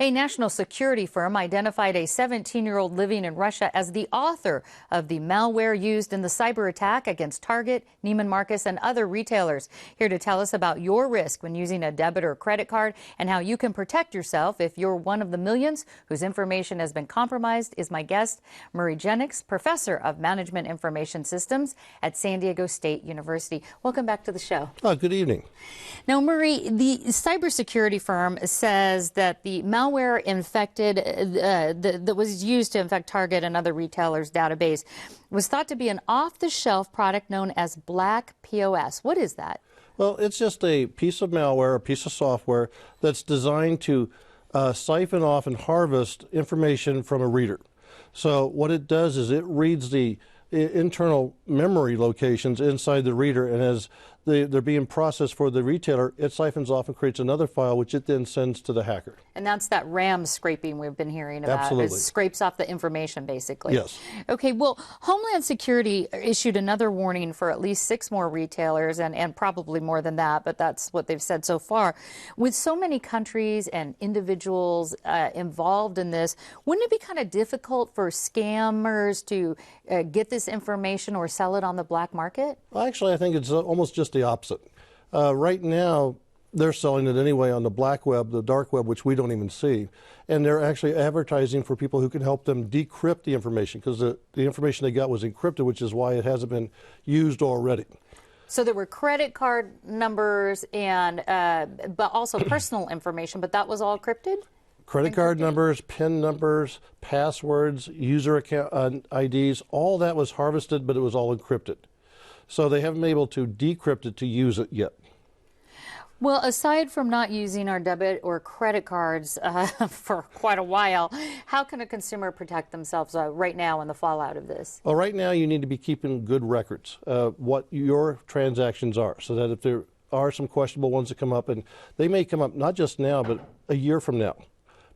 A national security firm identified a 17-year-old living in Russia as the author of the malware used in the cyber attack against Target, Neiman Marcus, and other retailers. Here to tell us about your risk when using a debit or credit card and how you can protect yourself if you're one of the millions whose information has been compromised is my guest, Murray Jennings, professor of Management Information Systems at San Diego State University. Welcome back to the show. Oh, good evening. Now, Murray, the cybersecurity firm says that the malware infected that was used to infect Target and other retailers' database was thought to be an off-the-shelf product known as Black POS. What is that? Well, it's just a piece of malware, a piece of software that's designed to siphon off and harvest information from a reader. So what it does is it reads the internal memory locations inside the reader, and as they're being processed for the retailer, it siphons off and creates another file, which it then sends to the hacker. And that's that RAM scraping we've been hearing about. Absolutely. It scrapes off the information, basically. Yes. Okay, well, Homeland Security issued another warning for at least 6 more retailers, and probably more than that, but that's what they've said so far. With so many countries and individuals involved in this, wouldn't it be kind of difficult for scammers to get this information or sell it on the black market? Well, actually, I think it's almost just the opposite. Right now, they're selling it anyway on the black web, the dark web, which we don't even see. And they're actually advertising for people who can help them decrypt the information, because the information they got was encrypted, which is why it hasn't been used already. So there were credit card numbers and but also personal information, but that was all encrypted? Credit card numbers, PIN numbers, passwords, user account IDs, all that was harvested, but it was all encrypted. So they haven't been able to decrypt it to use it yet. Well, aside from not using our debit or credit cards for quite a while, how can a consumer protect themselves right now in the fallout of this? Well, right now you need to be keeping good records of what your transactions are, so that if there are some questionable ones that come up, and they may come up not just now, but a year from now,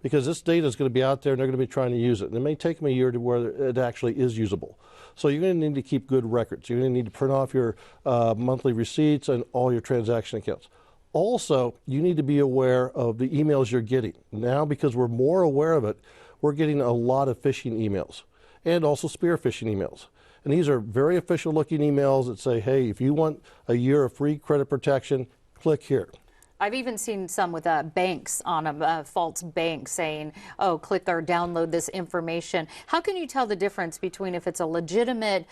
because this data is going to be out there and they're going to be trying to use it. And it may take them a year to where it actually is usable. So you're going to need to keep good records. You're going to need to print off your monthly receipts and all your transaction accounts. Also, you need to be aware of the emails you're getting. Now, because we're more aware of it, we're getting a lot of phishing emails and also spear phishing emails. And these are very official looking emails that say, hey, if you want a year of free credit protection, click here. I've even seen some with banks on a false bank saying, oh, click or download this information. How can you tell the difference between if it's a legitimate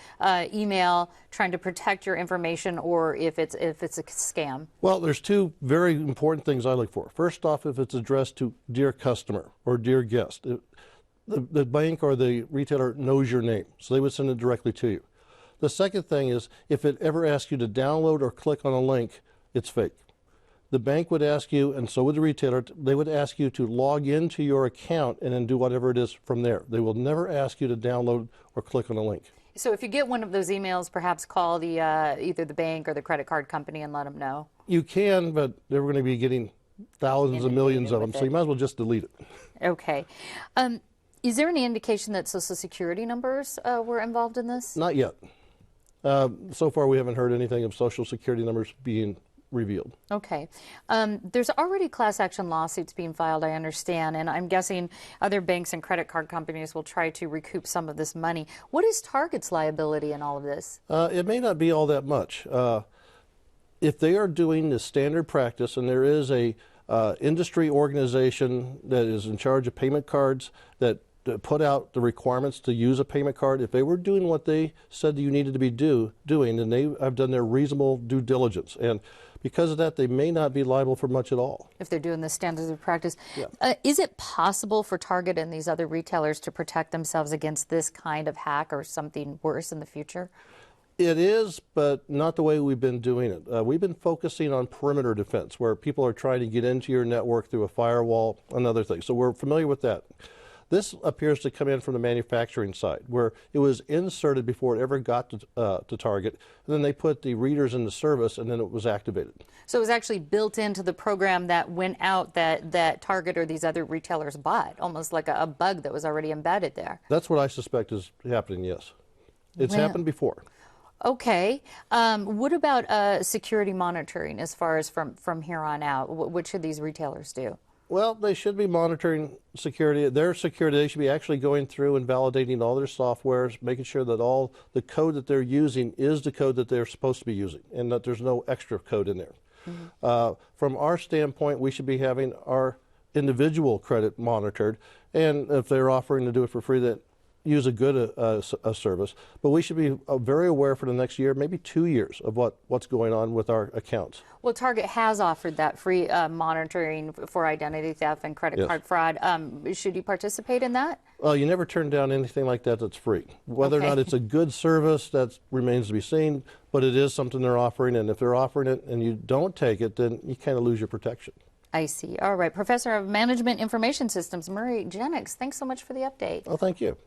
email trying to protect your information or if it's a scam? Well, there's 2 very important things I look for. First off, if it's addressed to dear customer or dear guest. The bank or the retailer knows your name, so they would send it directly to you. The second thing is if it ever asks you to download or click on a link, it's fake. The bank would ask you, and so would the retailer, they would ask you to log into your account and then do whatever it is from there. They will never ask you to download or click on a link. So if you get one of those emails, perhaps call the either the bank or the credit card company and let them know? You can, but they're going to be getting thousands of millions of them, so you might as well just delete it. Okay. Is there any indication that Social Security numbers were involved in this? Not yet. So far, we haven't heard anything of Social Security numbers being revealed. Okay. There's already class action lawsuits being filed, I understand, and I'm guessing other banks and credit card companies will try to recoup some of this money. What is Target's liability in all of this? It may not be all that much. If they are doing the standard practice, and there is a industry organization that is in charge of payment cards that put out the requirements to use a payment card, if they were doing what they said you needed to be doing, then they have done their reasonable due diligence. And because of that, they may not be liable for much at all. If they're doing the standards of practice. Yeah. Is it possible for Target and these other retailers to protect themselves against this kind of hack or something worse in the future? It is, but not the way we've been doing it. We've been focusing on perimeter defense, where people are trying to get into your network through a firewall and other things. So we're familiar with that. This appears to come in from the manufacturing side, where it was inserted before it ever got to Target, and then they put the readers into service, and then it was activated. So it was actually built into the program that went out that Target or these other retailers bought, almost like a bug that was already embedded there. That's what I suspect is happening, yes. It's happened before. Okay. What about security monitoring as far as from here on out? What should these retailers do? Well, they should be monitoring security. Their security, they should be actually going through and validating all their softwares, making sure that all the code that they're using is the code that they're supposed to be using and that there's no extra code in there. From our standpoint, we should be having our individual credit monitored, and if they're offering to do it for free, that use a good a service. But we should be very aware for the next year, maybe 2 years, of what's going on with our accounts. Well, Target has offered that free monitoring for identity theft and credit card fraud. Should you participate in that? Well, you never turn down anything like that that's free. Whether or not it's a good service, that remains to be seen, but it is something they're offering, and if they're offering it and you don't take it, then you kind of lose your protection. I see. All right. Professor of Management Information Systems, Murray Jennings, thanks so much for the update. Oh, thank you.